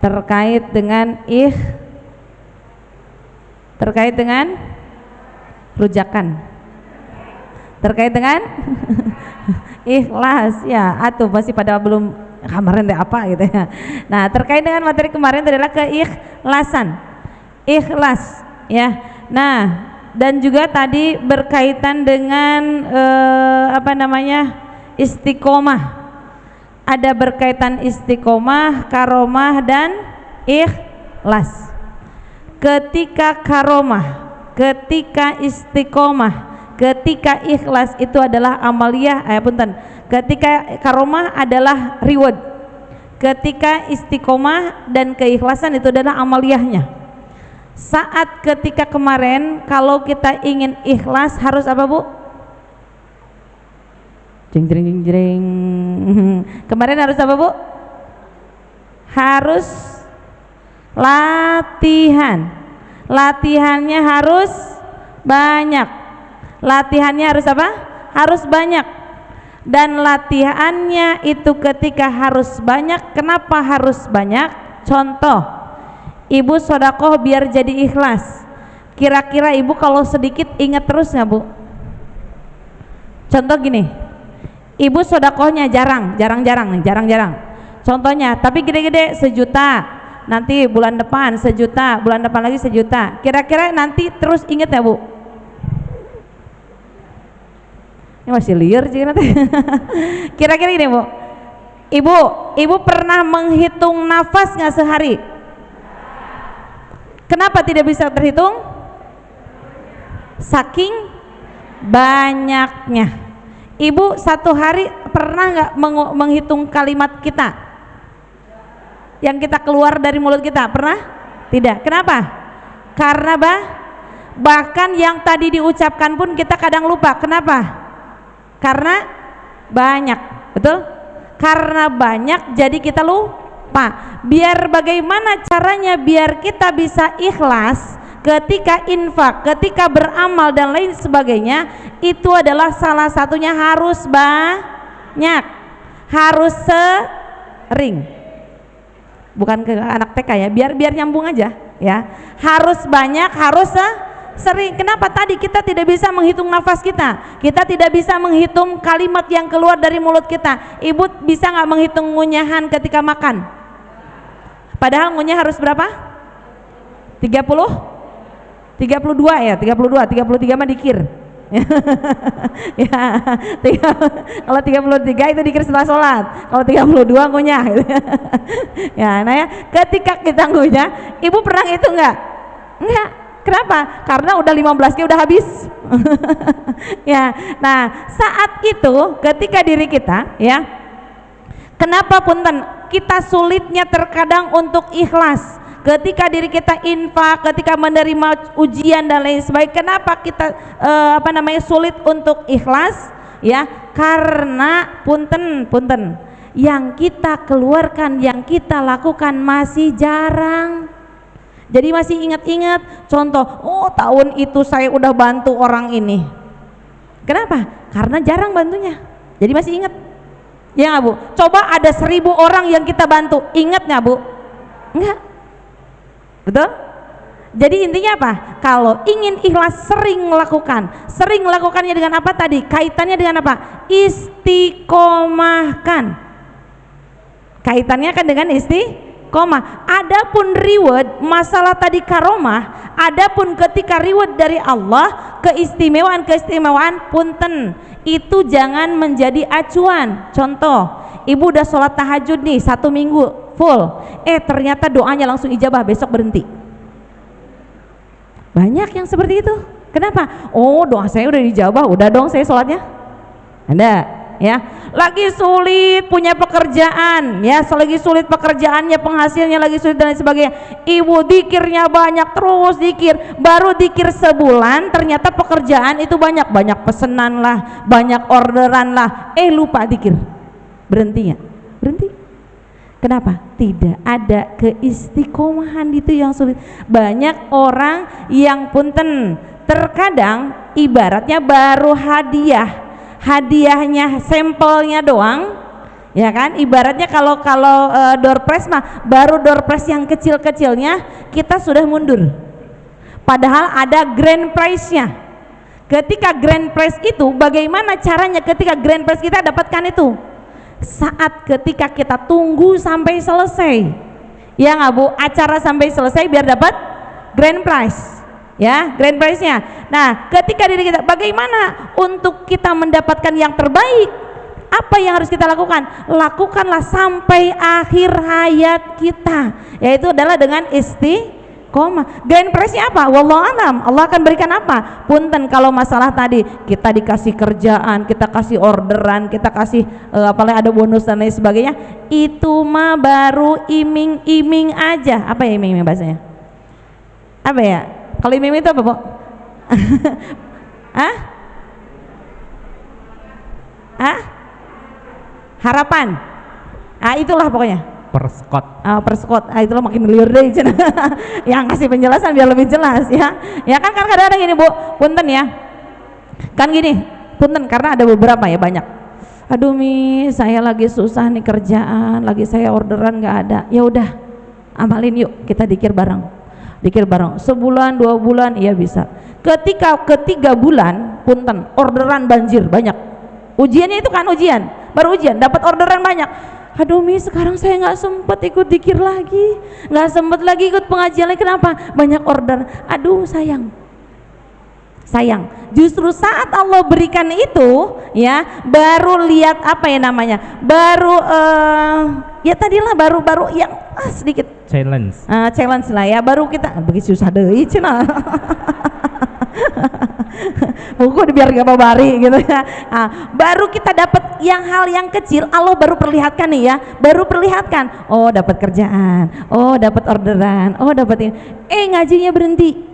terkait dengan rujakan, terkait dengan ikhlas ya. Atuh masih pada belum kemarin teh apa gitu ya. Nah, terkait dengan materi kemarin adalah keikhlasan, ikhlas ya. Nah, dan juga tadi berkaitan dengan istiqomah. Ada berkaitan istiqomah, karomah, dan ikhlas. Ketika karomah, ketika istiqomah, ketika ikhlas itu adalah amaliyah, ketika karomah adalah reward, ketika istiqomah dan keikhlasan itu adalah amaliyahnya. Saat ketika kemarin kalau kita ingin ikhlas harus apa, Bu? Jeng jeng jeng jeng. Kemarin harus apa, Bu? Harus latihan. Latihannya harus banyak. Latihannya harus apa? Harus banyak. Dan latihannya itu ketika harus banyak. Kenapa harus banyak? Contoh, ibu sodakoh biar jadi ikhlas. Kira-kira ibu kalau sedikit ingat terus nggak, Bu? Contoh gini, ibu sodakohnya jarang. Contohnya, tapi gede-gede 1 juta, nanti bulan depan 1 juta, bulan depan lagi 1 juta. Kira-kira nanti terus inget ya, Bu? Ini masih liar sih nanti. Kira-kira gini, Bu. Ibu pernah menghitung nafas nggak sehari? Kenapa tidak bisa terhitung? Saking banyaknya. Ibu satu hari pernah nggak menghitung kalimat kita yang kita keluar dari mulut kita? Pernah? Tidak. Kenapa? Karena bahkan yang tadi diucapkan pun kita kadang lupa. Kenapa? Karena banyak. Betul? Karena banyak jadi kita lupa. Biar bagaimana caranya biar kita bisa ikhlas ketika infak, ketika beramal dan lain sebagainya, itu adalah salah satunya harus banyak, harus sering. Bukan ke anak TK ya, biar nyambung aja ya. Harus banyak, harus sering. Kenapa tadi kita tidak bisa menghitung nafas kita? Kita tidak bisa menghitung kalimat yang keluar dari mulut kita. Ibu bisa nggak menghitung ngunyahan ketika makan? Padahal ngunyah harus berapa? 32 ya, 33 mah dikir. Ya, kalau 33 itu dikir setelah sholat, kalau 32 ngunyah gitu. Ya, nah ya, ketika kita ngunyah, ibu pernah itu enggak? Kenapa? Karena udah 15-nya udah habis. Ya, nah saat itu ketika diri kita ya, kenapa punten kita sulitnya terkadang untuk ikhlas ketika diri kita infak, ketika menerima ujian dan lain sebagainya. Kenapa kita sulit untuk ikhlas ya? Karena punten yang kita keluarkan, yang kita lakukan masih jarang. Jadi masih ingat-ingat. Contoh, tahun itu saya udah bantu orang ini. Kenapa? Karena jarang bantunya. Jadi masih ingat. Ya nggak, Bu? Coba ada 1000 orang yang kita bantu, ingat nggak, Bu? Enggak. Betul? Jadi intinya apa? Kalau ingin ikhlas sering melakukan. Sering melakukannya dengan apa tadi? Kaitannya dengan apa? Istiqomahkan. Kaitannya kan dengan istiqomah. Adapun reward, masalah tadi karomah, adapun ketika reward dari Allah, keistimewaan punten, itu jangan menjadi acuan. Contoh, ibu udah sholat tahajud nih 1 minggu full, ternyata doanya langsung ijabah, besok berhenti. Banyak yang seperti itu. Kenapa? Doa saya udah dijabah, udah dong saya sholatnya. Ada ya, lagi sulit punya pekerjaan ya, selagi sulit pekerjaannya, penghasilnya lagi sulit dan lain sebagainya, ibu dikirnya banyak, terus dikir, baru dikir sebulan ternyata pekerjaan itu banyak pesanan lah, banyak orderan lah, lupa dikir, berhenti. Kenapa? Tidak ada keistiqomahan, itu yang sulit. Banyak orang yang punten terkadang ibaratnya baru hadiahnya sampelnya doang, Ya kan, ibaratnya kalau door prize mah baru door prize yang kecil-kecilnya kita sudah mundur, padahal ada grand prize-nya. Ketika grand prize itu, bagaimana caranya ketika grand prize kita dapatkan itu? Saat ketika kita tunggu sampai selesai, ya nggak Bu, acara sampai selesai biar dapat grand prize, ya, grand prize-nya. Nah, ketika diri kita, bagaimana untuk kita mendapatkan yang terbaik? Apa yang harus kita lakukan? Lakukanlah sampai akhir hayat kita, yaitu adalah dengan istiqomah. Grand prize-nya apa? Wallahu alam. Allah akan berikan apa? Punten kalau masalah tadi kita dikasih kerjaan, kita kasih orderan, kita kasih apalagi ada bonus dan lain sebagainya, itu mah baru iming-iming aja. Apa ya iming-iming bahasanya? Apa ya? Kalau iming-iming itu apa, Bu? Hah? Hah? Harapan. Itulah pokoknya. Perskot. Perskot. Itulah makin liur deh. Yang kasih penjelasan biar lebih jelas ya. Ya kan kadang-kadang gini Bu, punten ya. Kan gini, punten karena ada beberapa ya, banyak. Aduh Mi, saya lagi susah nih kerjaan, lagi saya orderan nggak ada. Ya udah, amalin yuk, kita dikir bareng. Dikir bareng. Sebulan, 2 bulan, iya bisa. Ketika ketiga bulan, punten, orderan banjir banyak. Ujiannya itu kan ujian. Baru ujian dapat orderan banyak. Aduh Mi, sekarang saya nggak sempet ikut dikir lagi, nggak sempet lagi ikut pengajian lagi. Kenapa? Banyak order. Aduh sayang. Justru saat Allah berikan itu, ya, baru lihat apa ya namanya, baru ya tadilah baru yang sedikit challenge lah ya, baru kita begitu susah deh cina. Buku biar gak babari gitu ya. Baru kita dapat hal yang kecil, Allah baru perlihatkan nih ya, baru perlihatkan. Oh dapat kerjaan, oh dapat orderan, oh dapat ini. Ngajinya berhenti.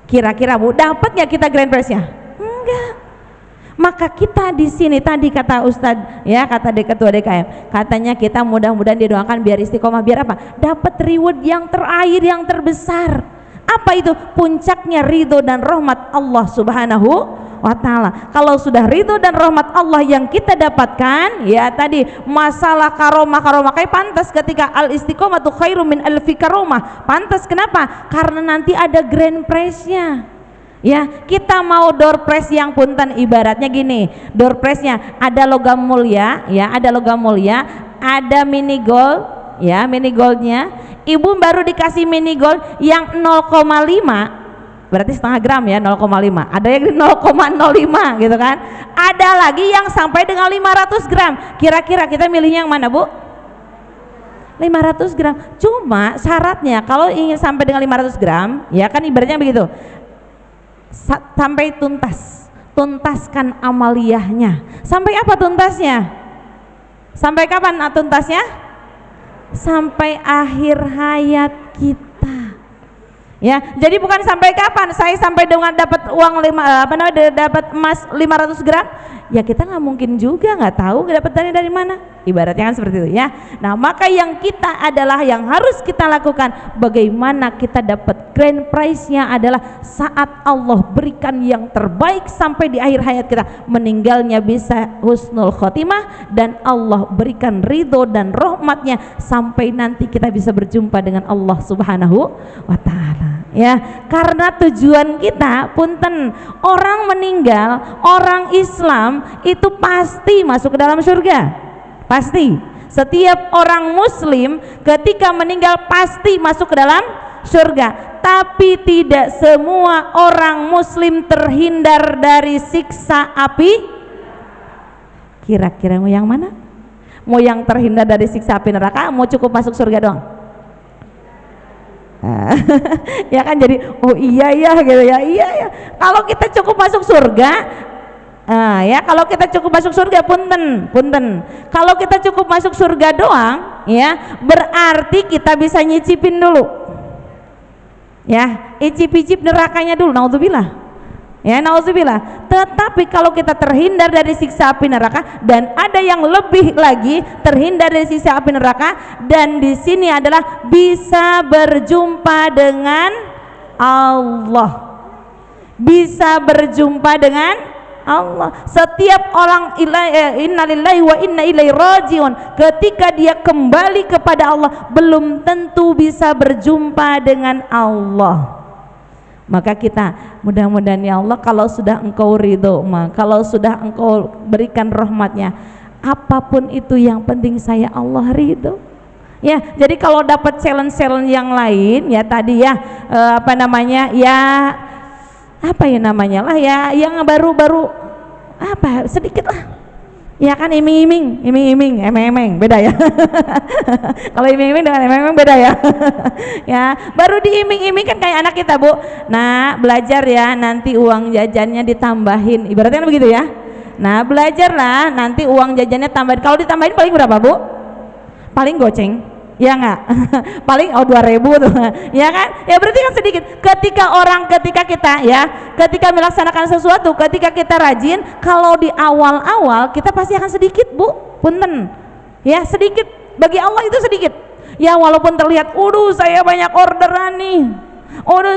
Kira-kira Bu, dapat nggak kita grand prize-nya? Enggak. Maka kita di sini tadi kata Ustadz ya, kata ketua DKM, katanya kita mudah-mudahan didoakan biar istiqomah, biar apa? Dapat reward yang terakhir, yang terbesar. Apa itu? Puncaknya ridho dan rahmat Allah Subhanahu wa ta'ala. Kalau sudah ridho dan rahmat Allah yang kita dapatkan, ya tadi masalah karomah kayak pantas ketika al istiqomatu khairum min alfi karomah. Pantas kenapa? Karena nanti ada grand prize-nya. Ya, kita mau door prize yang punten, ibaratnya gini, door prize-nya ada logam mulia, ya, ada logam mulia, ada mini gold, ya, mini goldnya. Ibu baru dikasih mini gold yang 0,5, berarti setengah gram ya, 0,5. Ada yang 0,05 gitu kan. Ada lagi yang sampai dengan 500 gram. Kira-kira kita milihnya yang mana Bu? 500 gram. Cuma syaratnya kalau ingin sampai dengan 500 gram, ya kan ibaratnya begitu, sampai tuntaskan amaliyahnya. Sampai apa tuntasnya? Sampai kapan tuntasnya? Sampai akhir hayat kita, ya. Jadi bukan sampai kapan saya sampai dengan dapat uang dapat emas 500 gram, ya kita nggak mungkin juga, nggak tahu dapat dari mana, ibaratnya kan seperti itu ya. Nah maka yang kita adalah yang harus kita lakukan, bagaimana kita dapat grand prize-nya adalah saat Allah berikan yang terbaik sampai di akhir hayat kita, meninggalnya bisa husnul khotimah dan Allah berikan ridho dan rahmatnya sampai nanti kita bisa berjumpa dengan Allah Subhanahu wa ta'ala, ya. Karena tujuan kita, punten, orang meninggal, orang Islam itu pasti masuk ke dalam surga, pasti. Setiap orang muslim ketika meninggal pasti masuk ke dalam surga, tapi tidak semua orang muslim terhindar dari siksa api. Kira-kira mau yang mana? Mau yang terhindar dari siksa api neraka, mau cukup masuk surga doang? Ya kan, jadi oh iya ya gitu ya, iya ya. Kalau kita cukup masuk surga, ya kalau kita cukup masuk surga, punten. Kalau kita cukup masuk surga doang, ya berarti kita bisa nyicipin dulu, ya, icip-icip nerakanya dulu, naudzubillah, ya, naudzubillah. Tetapi kalau kita terhindar dari siksa api neraka, dan ada yang lebih lagi, terhindar dari siksa api neraka, dan di sini adalah bisa berjumpa dengan Allah, bisa berjumpa dengan Allah. Setiap orang innalillahi wa inna ilaihi rajiun, ketika dia kembali kepada Allah belum tentu bisa berjumpa dengan Allah. Maka kita mudah-mudahan ya Allah, kalau sudah engkau ridho, kalau sudah engkau berikan rahmatnya, apapun itu yang penting saya Allah ridho. Ya, jadi kalau dapat challenge-challenge yang lain ya tadi ya apa namanya yang baru-baru apa sedikit lah. Ya kan iming-iming, emeng-emeng beda ya. Kalau iming-iming dengan emeng-emeng beda ya. Ya, baru diiming-iming kan kayak anak kita, Bu. Nah, belajar ya, nanti uang jajannya ditambahin. Ibaratnya kan begitu ya. Nah, belajarlah, nanti uang jajannya tambahin. Kalau ditambahin paling berapa, Bu? Paling goceng. Ya enggak? Paling 2.000 tuh. Ya kan? Ya berarti kan sedikit. Ketika kita melaksanakan sesuatu, ketika kita rajin, kalau di awal-awal kita pasti akan sedikit, Bu. Punten. Ya, sedikit. Bagi Allah itu sedikit. Ya walaupun terlihat, saya banyak orderan nih.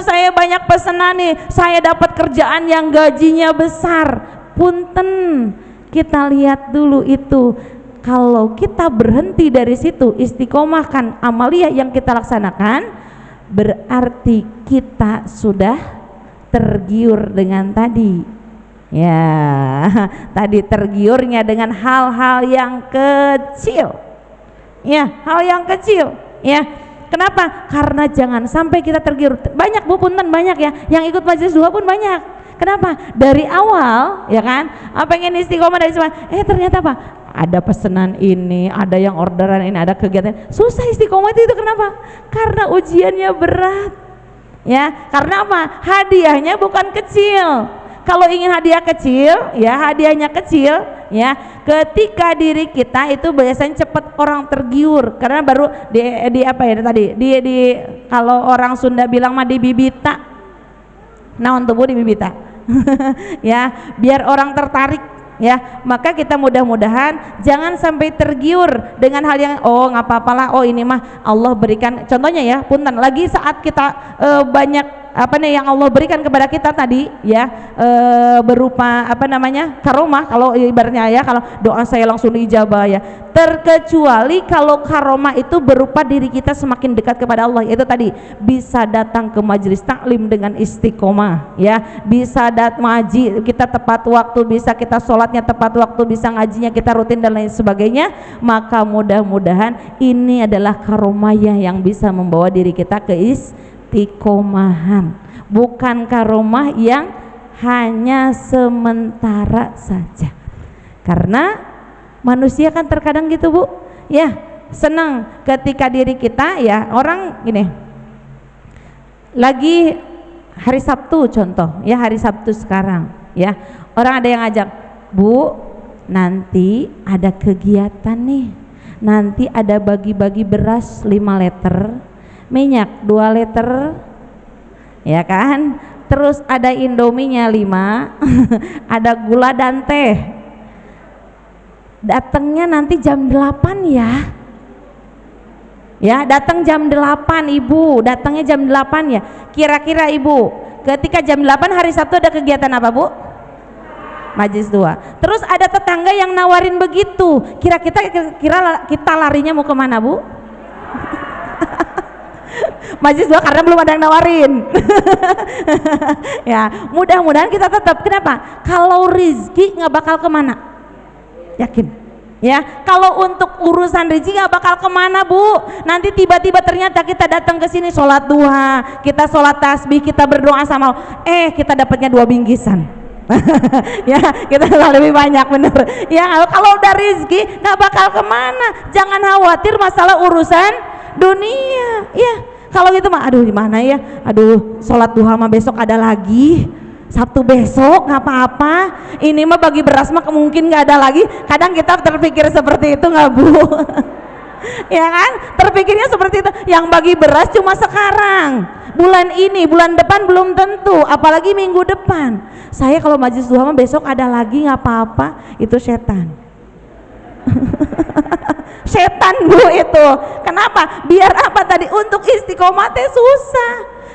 Saya banyak pesanan nih. Saya dapat kerjaan yang gajinya besar. Punten. Kita lihat dulu itu. Kalau kita berhenti dari situ, istiqomahkan amaliyah yang kita laksanakan, berarti kita sudah tergiur dengan tadi. Ya, tadi tergiurnya dengan hal-hal yang kecil. Ya, hal yang kecil. Ya, kenapa? Karena jangan sampai kita tergiur. Banyak, Bu, punten banyak ya. Yang ikut majelis duha pun banyak. Kenapa? Dari awal, ya kan? Pengen istiqomah dari semua. Ternyata apa? Ada pesanan ini, ada yang orderan ini, ada kegiatan. Susah istiqomah itu kenapa? Karena ujiannya berat. Ya, karena apa? Hadiahnya bukan kecil. Kalau ingin hadiah kecil, ya hadiahnya kecil, ya. Ketika diri kita itu biasanya cepat orang tergiur karena baru kalau orang Sunda bilang mah dibibita. Nah, untuk dibibita. Ya, biar orang tertarik. Ya, maka kita mudah-mudahan jangan sampai tergiur dengan hal yang nggak apa-apalah, ini mah Allah berikan. Contohnya ya, punten lagi saat kita banyak yang Allah berikan kepada kita tadi ya, berupa karomah. Kalau ibaratnya ya, kalau doa saya langsung diijabah ya, terkecuali kalau karomah itu berupa diri kita semakin dekat kepada Allah, yaitu tadi bisa datang ke majelis taklim dengan istiqomah ya, bisa ngaji kita tepat waktu, bisa kita sholatnya tepat waktu, bisa ngajinya kita rutin dan lain sebagainya. Maka mudah-mudahan ini adalah karomah yang bisa membawa diri kita ke istiqomahan, bukan karomah yang hanya sementara saja. Karena manusia kan terkadang gitu, Bu ya, senang ketika diri kita ya, orang gini, lagi hari Sabtu contoh ya, hari Sabtu sekarang ya, orang ada yang ngajak, Bu nanti ada kegiatan nih, nanti ada bagi-bagi beras 5 liter, minyak 2 liter, ya kan, terus ada indominya 5 ada gula dan teh. Datangnya nanti jam 8 ya, datang jam 8 Ibu, datangnya jam 8 ya. Kira-kira Ibu ketika jam 8 hari Sabtu ada kegiatan apa, Bu? Majelis duha. Terus ada tetangga yang nawarin begitu, kira kita larinya mau kemana, Bu? Majelis duha, karena belum ada yang nawarin. Ya, mudah-mudahan kita tetap. Kenapa? Kalau rizki nggak bakal kemana, yakin ya. Kalau untuk urusan rezeki nggak bakal kemana, Bu. Nanti tiba-tiba ternyata kita datang ke sini sholat duha, kita sholat tasbih, kita berdoa sama Allah, kita dapatnya 2 bingkisan. Ya, kita lebih banyak, bener ya. Kalau udah rezeki nggak bakal kemana. Jangan khawatir masalah urusan dunia ya. Kalau gitu mah gimana ya, sholat duha mah besok ada lagi, Sabtu besok nggak apa-apa, ini mah bagi beras mah mungkin nggak ada lagi. Kadang kita terpikir seperti itu nggak, Bu? Ya kan, terpikirnya seperti itu. Yang bagi beras cuma sekarang, bulan ini, bulan depan belum tentu, apalagi minggu depan. Saya kalau majelis duha mah besok ada lagi nggak apa-apa, itu setan. Setan, Bu, itu. Kenapa? Biar apa tadi? Untuk istiqomah teh susah.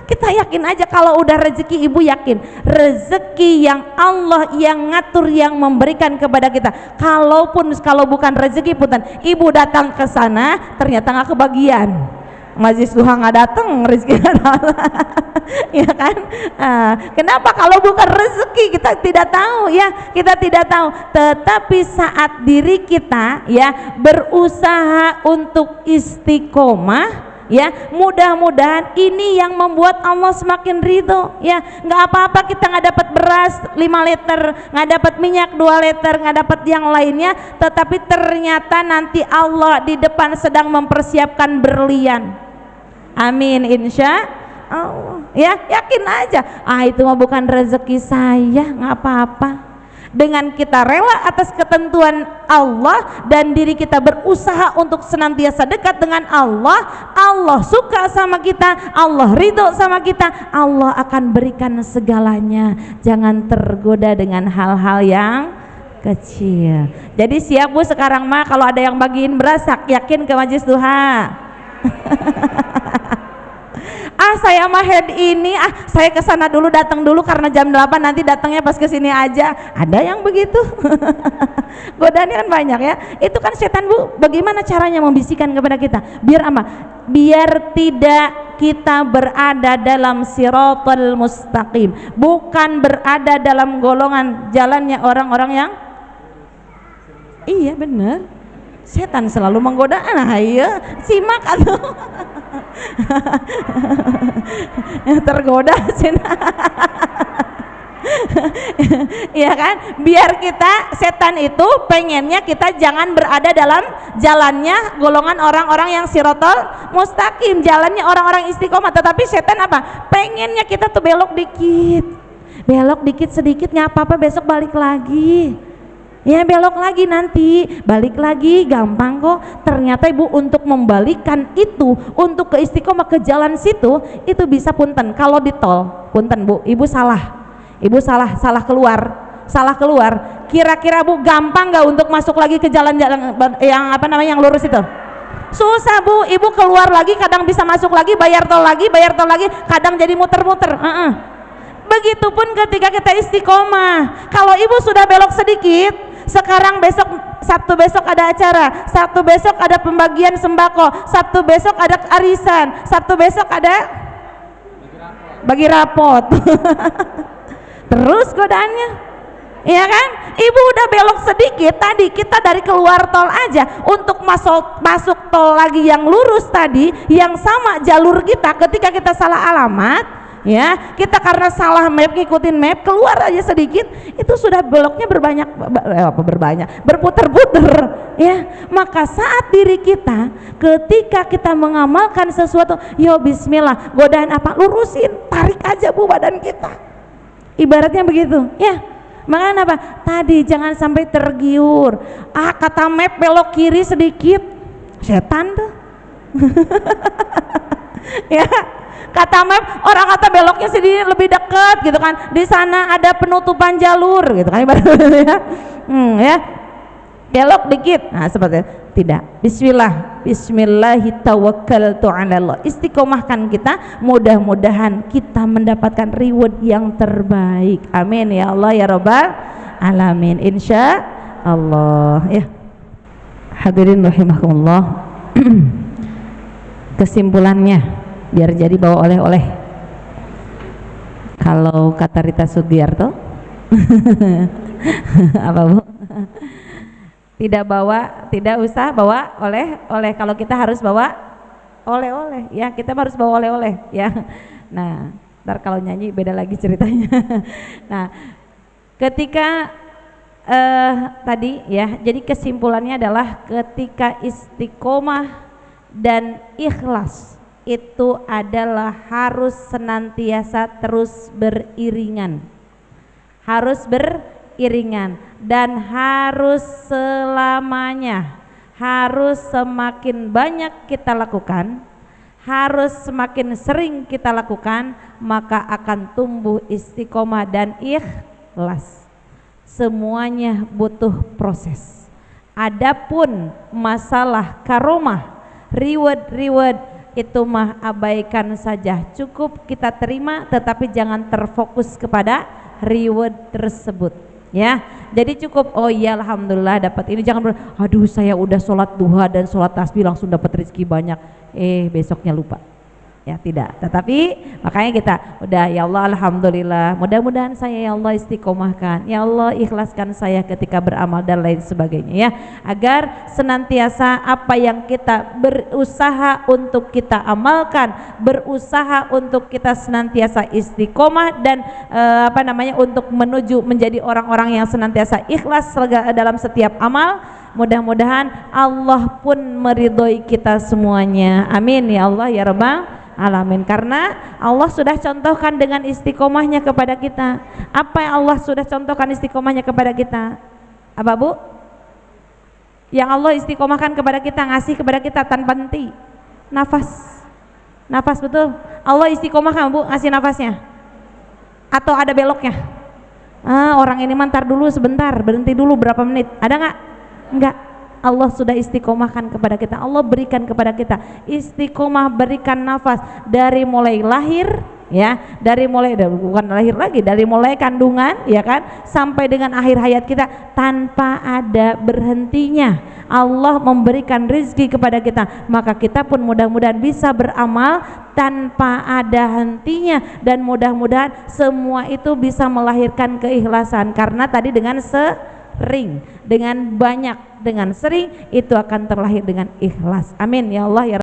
Kita yakin aja kalau udah rezeki, ibu yakin rezeki yang Allah yang ngatur, yang memberikan kepada kita. Kalau bukan rezeki punten, ibu datang ke sana ternyata nggak kebagian, majlis duha nggak datang, rezeki nggak datang. Ya kan? Kenapa? Kalau bukan rezeki kita tidak tahu ya, kita tidak tahu. Tetapi saat diri kita ya berusaha untuk istiqomah ya, mudah-mudahan ini yang membuat Allah semakin ridho ya. Nggak apa-apa kita nggak dapat beras 5 liter, nggak dapat minyak 2 liter, nggak dapat yang lainnya, tetapi ternyata nanti Allah di depan sedang mempersiapkan berlian. Amin, insya Allah ya, yakin aja. Itu mah bukan rezeki saya, nggak apa-apa. Dengan kita rela atas ketentuan Allah dan diri kita berusaha untuk senantiasa dekat dengan Allah, Allah suka sama kita, Allah ridho sama kita, Allah akan berikan segalanya. Jangan tergoda dengan hal-hal yang kecil. Jadi siap Bu sekarang mah kalau ada yang bagiin beras, yakin ke majlis duha. Saya mah head ini, saya kesana dulu, datang dulu karena jam 8, nanti datangnya pas kesini aja. Ada yang begitu. Godaannya kan banyak ya. Itu kan setan Bu. Bagaimana caranya membisikkan kepada kita? Biar apa? Biar tidak kita berada dalam siratal mustaqim, bukan berada dalam golongan jalannya orang-orang yang iya bener. Setan selalu menggoda. Iya, simak atuh. Tergoda ya kan, biar kita, setan itu pengennya kita jangan berada dalam jalannya golongan orang-orang yang siratal mustaqim, jalannya orang-orang istiqomah. Tetapi setan apa? Pengennya kita tuh belok dikit sedikit, nggak apa-apa, besok balik lagi. Ya belok lagi, nanti balik lagi, gampang kok. Ternyata ibu untuk membalikan itu, untuk ke istiqomah ke jalan situ, itu bisa punten. Kalau di tol, punten Bu, ibu salah keluar. Kira-kira Bu gampang nggak untuk masuk lagi ke jalan-jalan yang apa namanya yang lurus itu? Susah Bu, ibu keluar lagi, kadang bisa masuk lagi, bayar tol lagi, kadang jadi muter-muter. Begitupun ketika kita istiqomah. Kalau ibu sudah belok sedikit, sekarang Sabtu besok ada acara, Sabtu besok ada pembagian sembako, Sabtu besok ada arisan, Sabtu besok ada bagi rapot. Terus godaannya, iya kan? Ibu udah belok sedikit, tadi kita dari keluar tol aja untuk masuk tol lagi yang lurus tadi, yang sama jalur kita, ketika kita salah alamat ya, kita karena salah map, ngikutin map, keluar aja sedikit, itu sudah beloknya berputar-putar ya. Maka saat diri kita ketika kita mengamalkan sesuatu, yo bismillah, godaan apa, lurusin, tarik aja Bu badan kita, ibaratnya begitu ya. Makanya apa? Tadi jangan sampai tergiur, kata map belok kiri sedikit, setan tuh. Ya, kata map, orang kata beloknya sendiri lebih dekat gitu kan, di sana ada penutupan jalur gitu kan, ibaratnya ya, belok dikit, nah seperti itu. Tidak, bismillahirrahmanirrahim, istiqomahkan kita, mudah-mudahan kita mendapatkan reward yang terbaik. Amin ya Allah ya Rabbal alamin, insya Allah ya. Hadirin rahimakumullah. Kesimpulannya, biar jadi bawa oleh-oleh. Kalau kata Rita Sugiarto, apa Bu? Tidak usah bawa oleh-oleh. Kalau kita harus bawa oleh-oleh, ya kita harus bawa oleh-oleh, ya. Nah, ntar kalau nyanyi beda lagi ceritanya. Nah, ketika tadi ya, jadi kesimpulannya adalah ketika istiqomah dan ikhlas itu adalah harus senantiasa terus beriringan, dan harus selamanya, harus semakin banyak kita lakukan, harus semakin sering kita lakukan, maka akan tumbuh istiqomah dan ikhlas. Semuanya butuh proses. Adapun masalah karomah, reward itu mah abaikan saja, cukup kita terima tetapi jangan terfokus kepada reward tersebut ya. Jadi cukup, oh iya alhamdulillah dapat ini, jangan aduh saya udah sholat duha dan sholat tasbih langsung dapat rezeki banyak, besoknya lupa ya, tidak. Tetapi makanya kita udah, ya Allah alhamdulillah, mudah-mudahan saya ya Allah istiqomahkan, ya Allah ikhlaskan saya ketika beramal dan lain sebagainya ya, agar senantiasa apa yang kita berusaha untuk kita amalkan, berusaha untuk kita senantiasa istiqomah dan untuk menuju menjadi orang-orang yang senantiasa ikhlas dalam setiap amal. Mudah-mudahan Allah pun meridhoi kita semuanya, amin ya Allah ya Rabbal alamin. Karena Allah sudah contohkan dengan istiqomahnya kepada kita. Apa yang Allah sudah contohkan istiqomahnya kepada kita? Apa Bu? Yang Allah istiqomahkan kepada kita, ngasih kepada kita tanpa henti. Nafas betul. Allah istiqomahkan Bu, ngasih nafasnya. Atau ada beloknya? Orang ini mantar dulu sebentar, berhenti dulu berapa menit. Ada nggak? Enggak. Allah sudah istiqomahkan kepada kita, Allah berikan kepada kita istiqomah, berikan nafas dari mulai lahir ya, dari mulai bukan lahir lagi, dari mulai kandungan ya kan, sampai dengan akhir hayat kita tanpa ada berhentinya. Allah memberikan rezeki kepada kita, maka kita pun mudah-mudahan bisa beramal tanpa ada hentinya, dan mudah-mudahan semua itu bisa melahirkan keikhlasan. Karena tadi dengan sering, dengan banyak, dengan sering itu akan terlahir dengan ikhlas. Amin ya Allah ya